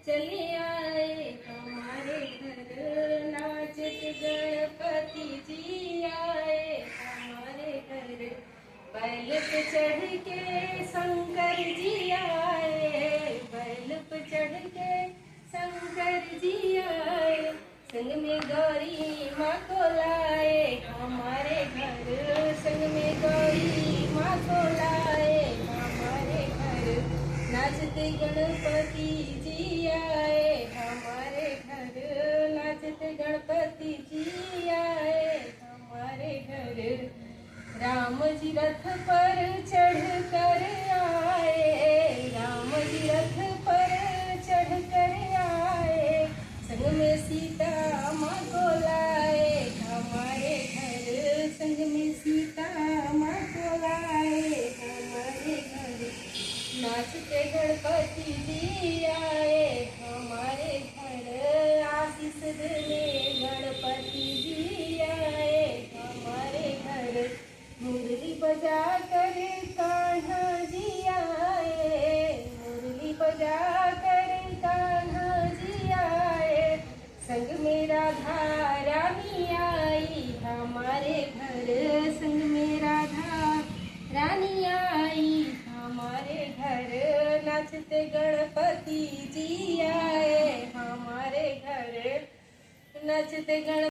चले आए हमारे घर, नाचत गणपति जी आए हमारे घर। बैल पे चढ़ के शंकर जी आए, बैल पे चढ़ के शंकर जी आए। संग में गौरी माँ को लाए हमारे घर, संग में गौरी माँ को लाए हमारे घर। नाचते गणपति जी आए हमारे घर, नाचते गणपति जी आए हमारे घर। राम जी रथ पर चढ़ कर आए, राम जी रथ पर चढ़ कर आए। संग में सीता माँ को लाए हमारे घर, संग में सीता माँ को लाए हमारे घर। नाचते गणपति जी आए हमारे घर, आशीष देने गणपति जी आए हमारे घर। मुरली बजा कर कान्हा जी आए, मुरली बजा कर कान्हा जी आए। संग में राधा रानी आई हमारे घर, संग में राधा रानी आई हमारे घर। नाचते गणपति जी आए हमारे घर, नाचते गण